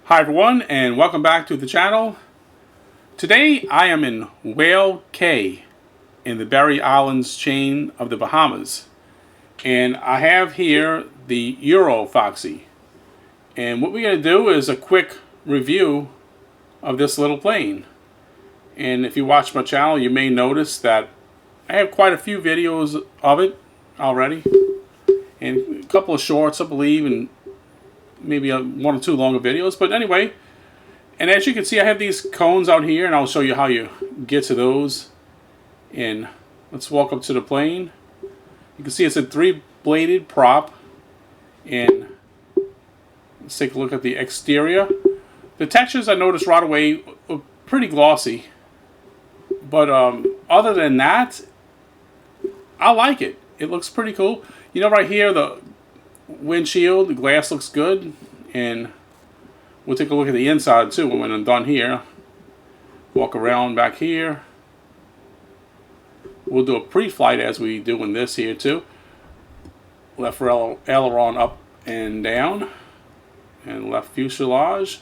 Hi everyone, and welcome back to the channel. Today I am in Whale Cay in the Berry Islands chain of the Bahamas, and I have here the Eurofoxy. And what we're going to do is a quick review of this little plane. And if you watch my channel, you may notice that I have quite a few videos of it already, and a couple of shorts, I believe, and maybe one or two longer videos. But anyway, and as you can see, I have these cones out here, and I'll show you how you get to those. And let's walk up to the plane. You can see it's a 3-bladed prop, and let's take a look at the exterior. The textures, I noticed right away, are pretty glossy, but other than that, I like it. It looks pretty cool. You know, right here, the windshield, the glass looks good, and we'll take a look at the inside too when I'm done here. Walk around back here. We'll do a pre-flight as we do in this here too. Left aileron up and down, and left fuselage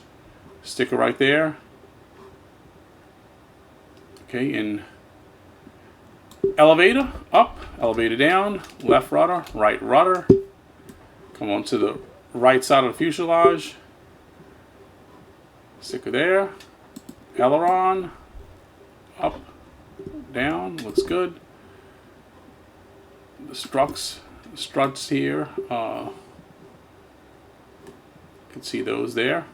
sticker right there. Okay, and elevator up, elevator down, left rudder, right rudder. Come on to the right side of the fuselage. Sticker there. Aileron. Up. Down. Looks good. The struts here. You can see those there.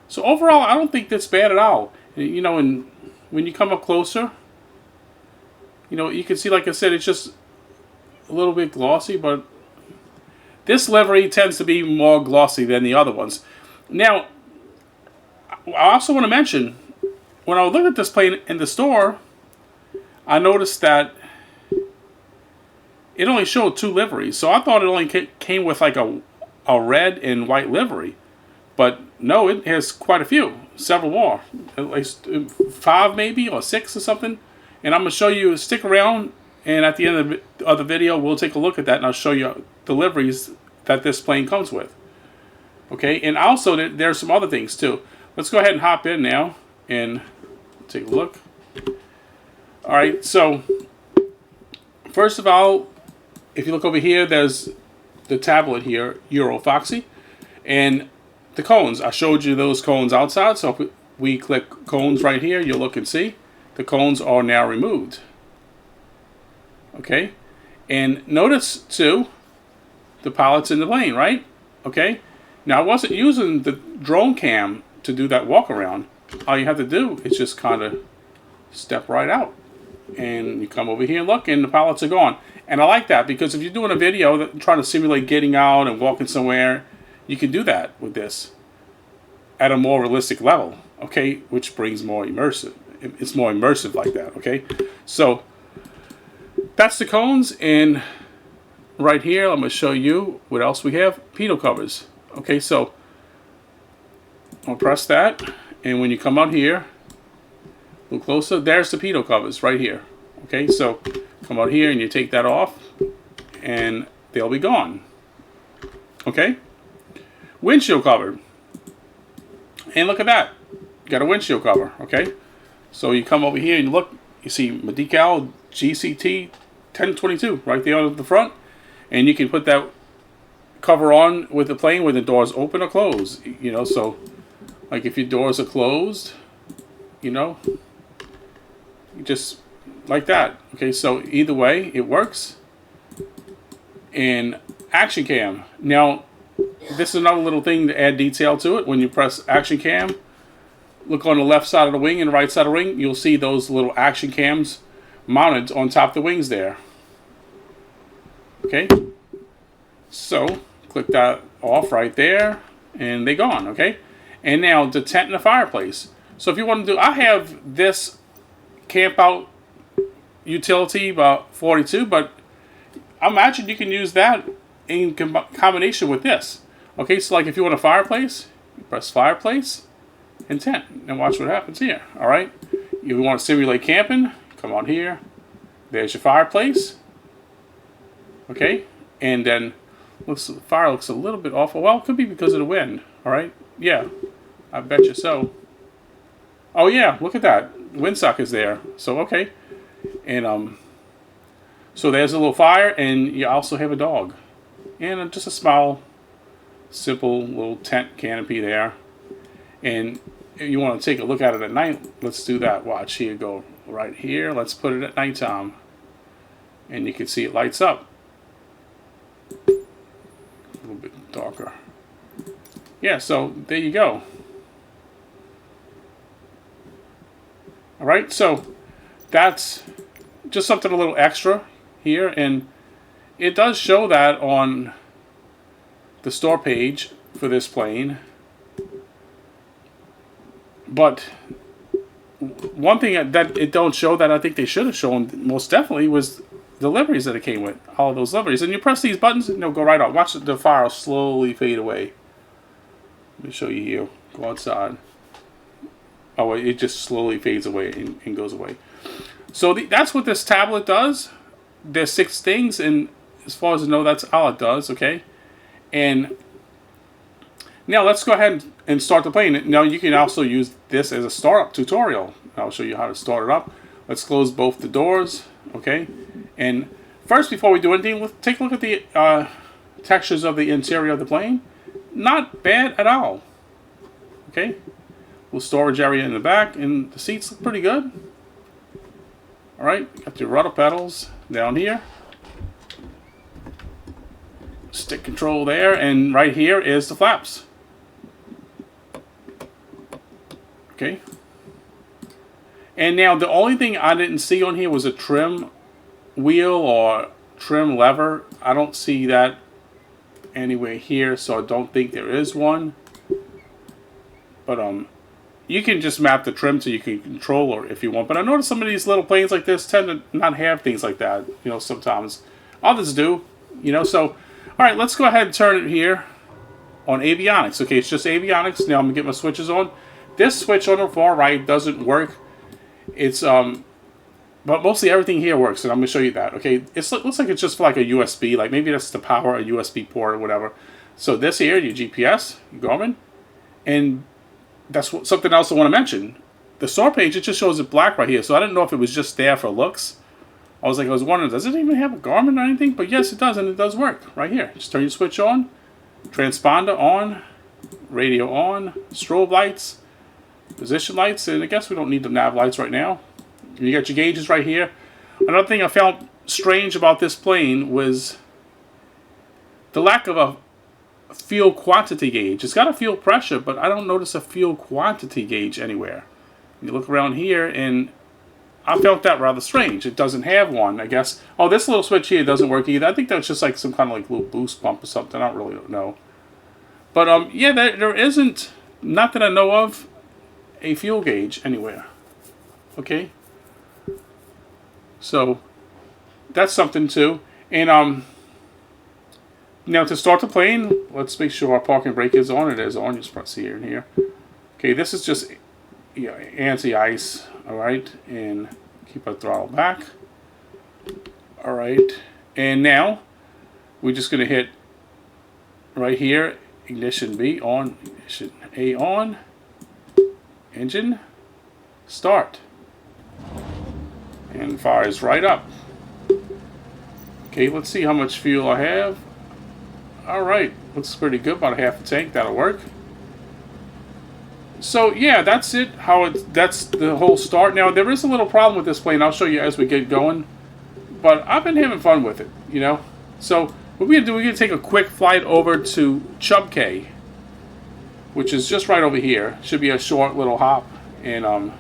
So overall, I don't think that's bad at all. You know, and when you come up closer, you know, you can see, like I said, it's just a little bit glossy, but this livery tends to be more glossy than the other ones. Now, I also want to mention, when I looked at this plane in the store, I noticed that it only showed 2 liveries. So I thought it only came with like a red and white livery. But no, it has quite a few, several more. At least 5 maybe, or 6 or something. And I'm going to show you, stick around, and at the end of the video, we'll take a look at that, and I'll show you the liveries that this plane comes with. Okay, and also there's some other things too. Let's go ahead and hop in now and take a look. All right, so first of all, if you look over here, there's the tablet here, Eurofoxy, and the cones. I showed you those cones outside, so if we click cones right here, you'll look and see the cones are now removed. Okay, and notice too the pilots in the plane, right? Okay, now I wasn't using the drone cam to do that walk around. All you have to do is just kind of step right out, and you come over here and look, and the pilots are gone. And I like that, because if you're doing a video that trying to simulate getting out and walking somewhere, you can do that with this at a more realistic level. Okay, which brings more immersive. It's more immersive like that. Okay, so that's the cones, and right here I'm going to show you what else we have. Pitot covers. Okay, so I'll press that, and when you come out here, a little closer, there's the pitot covers right here. Okay, so come out here and you take that off, and they'll be gone. Okay, windshield cover, and look at that, you got a windshield cover. Okay, so you come over here and you look, you see my decal GCT 1022 right there on the front, and you can put that cover on with the plane when the doors open or close. You know, so like if your doors are closed, you know, just like that. Okay, so either way it works. And action cam. Now, this is another little thing to add detail to it. When you press action cam, look on the left side of the wing and the right side of the wing, you'll see those little action cams mounted on top of the wings there. Okay, so click that off right there, and they're gone. Okay, and now the tent and the fireplace. So if you want to do, I have this camp out utility about 42, but I imagine you can use that in combination with this. Okay, so like if you want a fireplace, you press fireplace and tent, and watch what happens here. All right, you want to simulate camping, come on here, there's your fireplace. Okay, and then The fire looks a little bit awful. Well, it could be because of the wind. All right. Yeah, I bet you so. Oh yeah, look at that. Windsock is there. So okay, and so there's a little fire, and you also have a dog, and just a small, simple little tent canopy there. And if you want to take a look at it at night, let's do that. Watch here, go right here. Let's put it at nighttime, and you can see it lights up. A little bit darker. Yeah, so there you go. All right, so that's just something a little extra here, and it does show that on the store page for this plane. But one thing that it don't show that I think they should have shown most definitely was the liveries that it came with. All of those liveries. And you press these buttons and they'll go right on. Watch the fire slowly fade away. Let me show you here. Go outside. Oh, it just slowly fades away and goes away. So that's what this tablet does. There's 6 things, and as far as I know, that's all it does, okay? And now let's go ahead and start the plane. Now you can also use this as a startup tutorial. I'll show you how to start it up. Let's close both the doors, okay? And first, before we do anything, let's take a look at the textures of the interior of the plane. Not bad at all, okay? Little storage area in the back, and the seats look pretty good. All right, got your rudder pedals down here. Stick control there, and right here is the flaps. Okay. And now the only thing I didn't see on here was a trim wheel or trim lever. I don't see that anywhere here, so I don't think there is one. But you can just map the trim so you can control it if you want. But I noticed some of these little planes like this tend to not have things like that. You know, sometimes others do. You know, so all right, let's go ahead and turn it here on avionics. Okay, it's just avionics. Now I'm gonna get my switches on. This switch on the far right doesn't work. It's but mostly everything here works, and I'm gonna show you that. Okay, it looks like it's just for like a USB, like maybe that's to power a USB port or whatever. So this here, your GPS, your Garmin, and that's something else I want to mention. The store page, it just shows it black right here, so I didn't know if it was just there for looks. I was wondering, does it even have a Garmin or anything? But yes, it does, and it does work right here. Just turn your switch on, transponder on, radio on, strobe lights, position lights, and I guess we don't need the nav lights right now. You got your gauges right here. Another thing I found strange about this plane was the lack of a fuel quantity gauge. It's got a fuel pressure, but I don't notice a fuel quantity gauge anywhere. You look around here, and I felt that rather strange. It doesn't have one, I guess. Oh, this little switch here doesn't work either. I think that's just like some kind of like little boost pump or something. I don't know. But yeah, there isn't, not that I know of, a fuel gauge anywhere. Okay. So that's something too. And now to start the plane, let's make sure our parking brake is on. It is on. Just press here and here. Okay, this is just anti-ice. All right, and keep our throttle back. All right, and now we're just going to hit right here, ignition B on, ignition A on, engine start, and fires right up. Okay, let's see how much fuel I have. All right, looks pretty good, about half a tank. That'll work. So yeah, that's it. That's the whole start. Now there is a little problem with this plane. I'll show you as we get going. But I've been having fun with it, you know. So what we're gonna do, we're gonna take a quick flight over to Chub Cay, which is just right over here. Should be a short little hop, and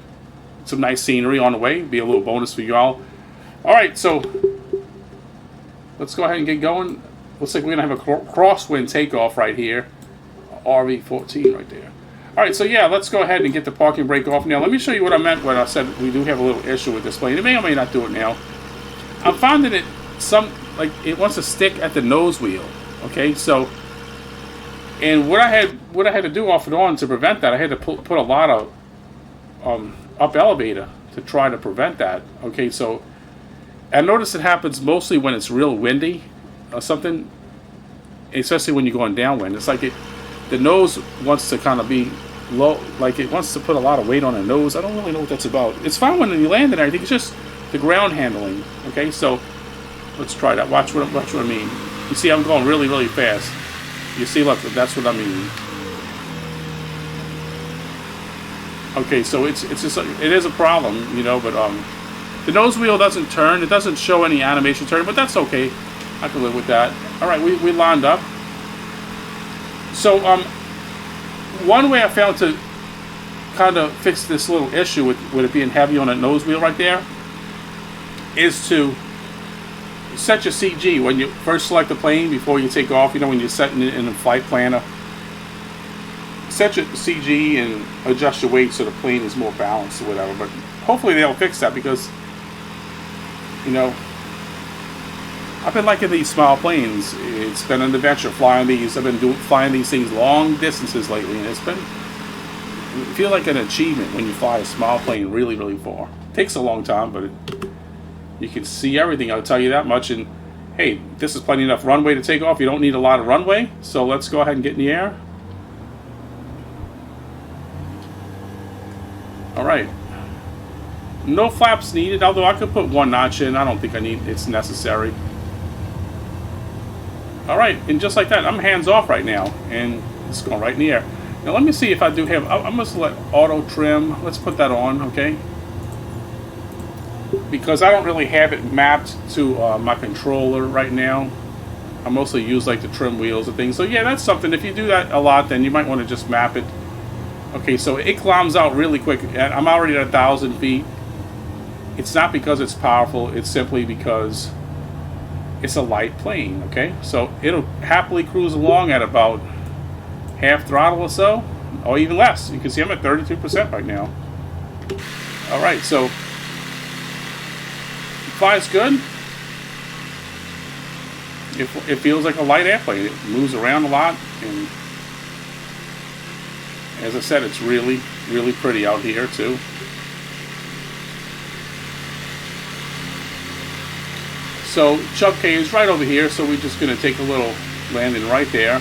some nice scenery on the way. Be a little bonus for y'all. All right, so let's go ahead and get going. Looks like we're gonna have a crosswind takeoff right here. RV14 right there. All right, so yeah, let's go ahead and get the parking brake off. Now, let me show you what I meant when I said we do have a little issue with this plane. It may or may not do it now. I'm finding it it wants to stick at the nose wheel. Okay, so, and what I had to do off and on to prevent that, I had to put a lot of up elevator to try to prevent that. Okay, so I notice it happens mostly when it's real windy or something. especially when you're going downwind. It's like the nose wants to kind of be low, like it wants to put a lot of weight on the nose. I don't really know what that's about. It's fine when you land and everything. It's just the ground handling. Okay, so let's try that. Watch what I mean. You see, I'm going really, really fast. You see, look, that's what I mean. Okay, so it's just it is a problem, you know, but the nose wheel doesn't turn. It doesn't show any animation turn, but that's okay. I can live with that. All right, we lined up. So one way I found to kind of fix this little issue with it being heavy on that nose wheel right there is to set your CG when you first select the plane before you take off. You know, when you're setting it in a flight planner, set your CG and adjust your weight so the plane is more balanced or whatever. But hopefully they'll fix that, because, you know, I've been liking these small planes. It's been an adventure flying these. I've been flying these things long distances lately, and it's been, you feel like an achievement when you fly a small plane really, really far. It takes a long time, but you can see everything, I'll tell you that much. And hey, this is plenty enough runway to take off. You don't need a lot of runway, so let's go ahead and get in the air. All right. No flaps needed, although I could put one notch in. I don't think it's necessary. All right, and just like that, I'm hands off right now, and it's going right in the air. Now let me see if I do have, I'm going to select auto trim. Let's put that on, okay? Because I don't really have it mapped to my controller right now. I mostly use like the trim wheels and things. So yeah, that's something. If you do that a lot, then you might want to just map it. Okay, so it climbs out really quick. I'm already at 1,000 feet. It's not because it's powerful. It's simply because it's a light plane, okay? So it'll happily cruise along at about half throttle or so, or even less. You can see I'm at 32% right now. All right, so flies good. It feels like a light airplane. It moves around a lot, and as I said, it's really, really pretty out here too. So Chub K is right over here, so we're just going to take a little landing right there.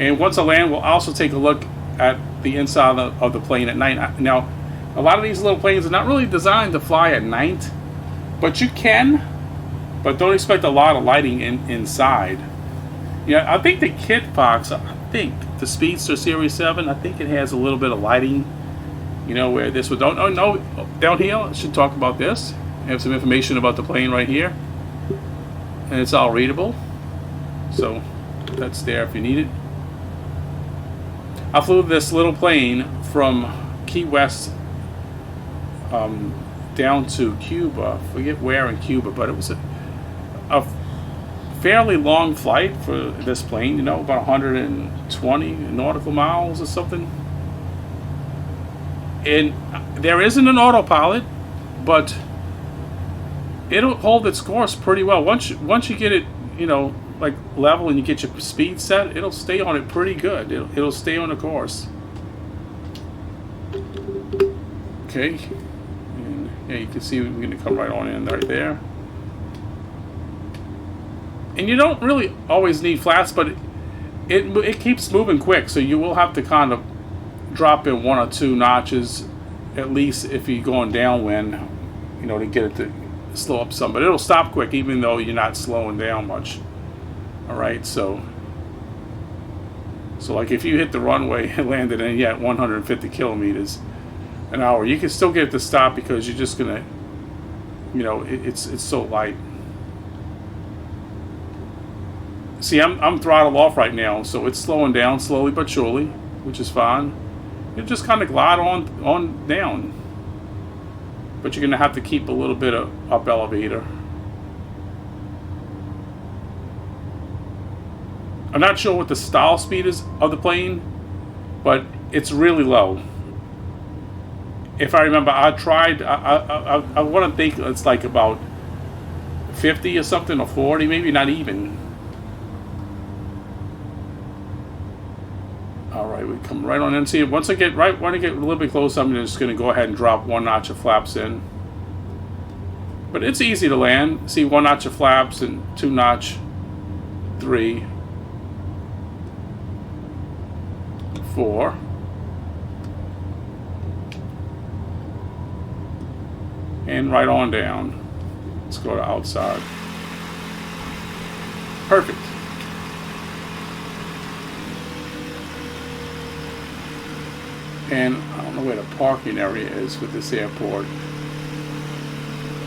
And once I land, we'll also take a look at the inside of the plane at night. Now, a lot of these little planes are not really designed to fly at night, but you can, but don't expect a lot of lighting inside. Yeah, I think the kit box, I think the Speedster Series 7, I think it has a little bit of lighting. You know, where this would, down here, I should talk about this. I have some information about the plane right here. And it's all readable. So, that's there if you need it. I flew this little plane from Key West down to Cuba. I forget where in Cuba, but it was a fairly long flight for this plane, you know, about 120 nautical miles or something. And there isn't an autopilot, but it'll hold its course pretty well. Once you get it, you know, like level and you get your speed set, it'll stay on it pretty good. It'll stay on the course. Okay, and yeah, you can see we're going to come right on in right there. And you don't really always need flaps, but it keeps moving quick, so you will have to kind of drop in 1 or 2 notches, at least if you're going downwind, you know, to get it to slow up some. But it'll stop quick, even though you're not slowing down much. All right, so like if you hit the runway and landed in at 150 kilometers an hour, you can still get it to stop because you're just gonna, you know, it's so light. See, I'm throttled off right now, so it's slowing down slowly but surely, which is fine. You just kind of glide on down, but you're gonna have to keep a little bit of up elevator. I'm not sure what the stall speed is of the plane, but it's really low. If I remember, I tried. I want to think it's like about 50 or something, or 40, maybe not even. All right, we come right on in. See, once I get a little bit close, I'm just going to go ahead and drop 1 notch of flaps in. But it's easy to land. See, 1 notch of flaps and 2 notch, 3, 4. And right on down. Let's go to outside. Perfect. And I don't know where the parking area is with this airport.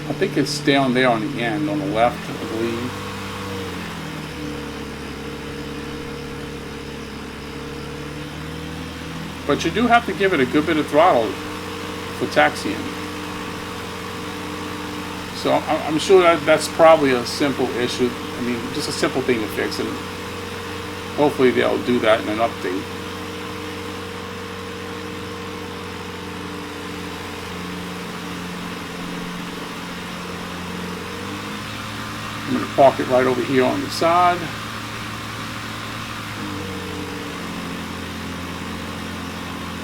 I think it's down there on the end, on the left, I believe. But you do have to give it a good bit of throttle for taxiing. So I'm sure that's probably a simple issue. I mean, just a simple thing to fix, and hopefully they'll do that in an update. I'm going to park it right over here on the side.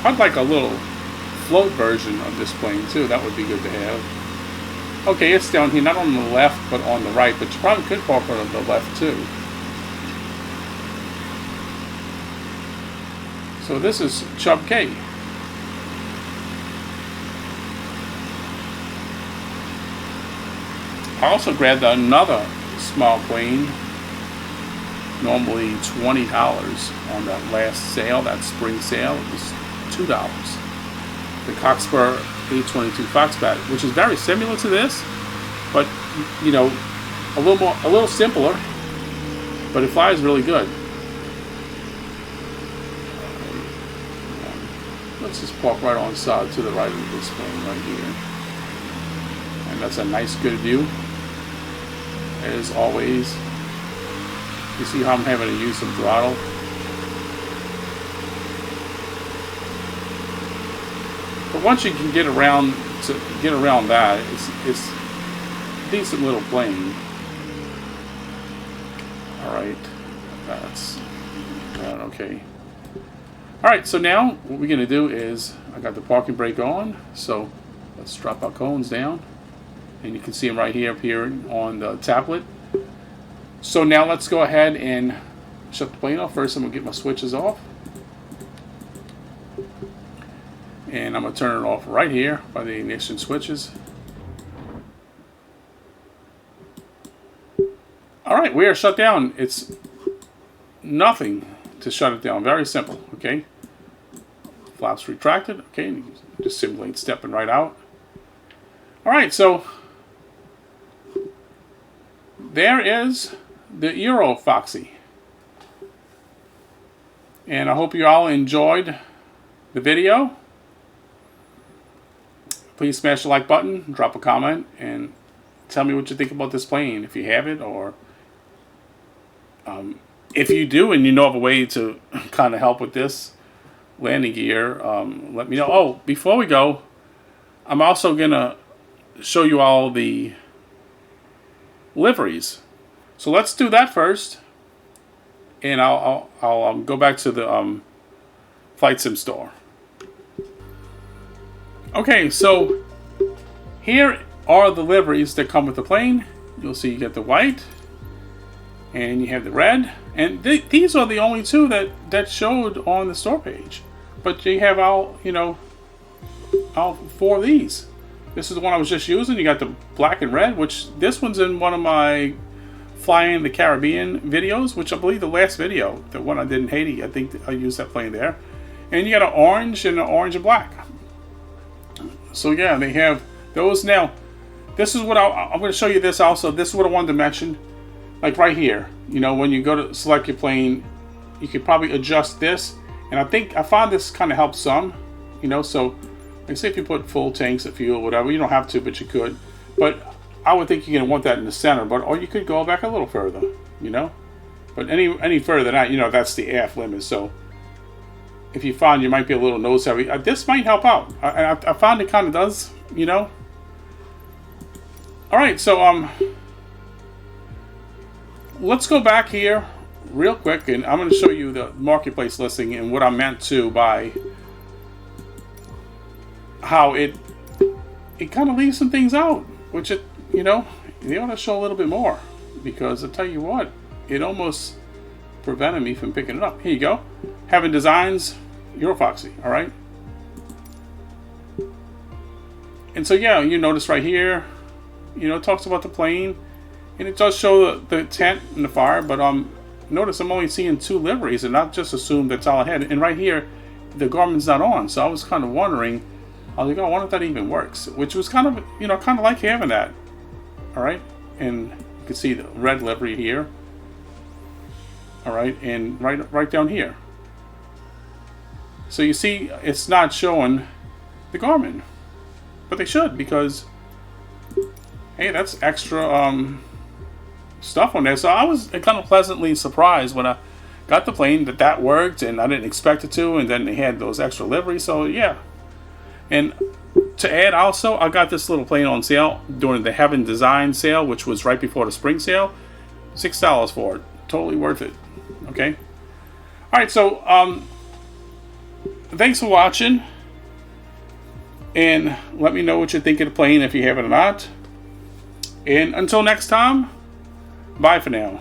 I'd like a little float version of this plane too. That would be good to have. Okay, it's down here, not on the left, but on the right. But you probably could park on the left too. So this is Chub K. I also grabbed another small plane, normally $20 on that last sale, that spring sale. It was $2. The Cockspur 822 Foxbat, which is very similar to this, but you know, a little simpler, but it flies really good. Let's just park right on side to the right of this plane right here, and that's a nice good view. As always, you see how I'm having to use some throttle. But once you can get around that, it's a decent little plane. All right, that's okay. All right, so now what we're gonna do is I got the parking brake on, so let's drop our cones down. And you can see them right here appearing on the tablet. So now let's go ahead and shut the plane off. First I'm going to get my switches off. And I'm going to turn it off right here by the ignition switches. Alright, we are shut down. It's nothing to shut it down. Very simple, okay? Flaps retracted, okay? And you just simulate stepping right out. Alright, so there is the Eurofoxy. And I hope you all enjoyed the video. Please smash the like button, drop a comment, and tell me what you think about this plane, if you have it, or if you do and you know of a way to kind of help with this landing gear, let me know. Oh, before we go, I'm also going to show you all the liveries. So let's do that first, and I'll go back to the Flight Sim store. Okay, so here are the liveries that come with the plane. You'll see you get the white, and you have the red, and these are the only two that showed on the store page. But you have all four of these. This is the one I was just using. You got the black and red, which this one's in one of my Flying the Caribbean videos, which I believe the last video, the one I did in Haiti, I think I used that plane there. And you got an orange and black. So yeah, they have those. Now, this is what I'm going to show you this also. This is what I wanted to mention. Like right here, when you go to select your plane, you could probably adjust this. And I found this kind of helps some, so like say if you put full tanks of fuel, whatever, you don't have to, but you could. But I would think you're going to want that in the center, or you could go back a little further, But any further than that, that's the aft limit. So if you find you might be a little nose heavy, this might help out. I found it kind of does, All right, so let's go back here real quick, and I'm going to show you the marketplace listing and what I meant to by how it kind of leaves some things out, which you know, they ought to show a little bit more, because I tell you what, it almost prevented me from picking it up. Here you go. Having designs, Eurofoxy, all right? And so, yeah, you notice right here, you know, it talks about the plane, and it does show the tent and the fire, but notice I'm only seeing 2 liveries, and not just assume that's all I had. And right here, the Garmin's not on, so I was kind of wondering, I was like, oh, I wonder if that even works, which was kind of, you know, kind of like having that, all right? And you can see the red livery here, all right, and right down here. So you see, it's not showing the Garmin, but they should, because hey, that's extra stuff on there. So I was kind of pleasantly surprised when I got the plane that worked, and I didn't expect it to, and then they had those extra liveries. So yeah. And to add also, I got this little plane on sale during the Heaven Design sale, which was right before the spring sale. $6 for it. Totally worth it. Okay. All right. So thanks for watching, and let me know what you think of the plane, if you have it or not. And until next time, bye for now.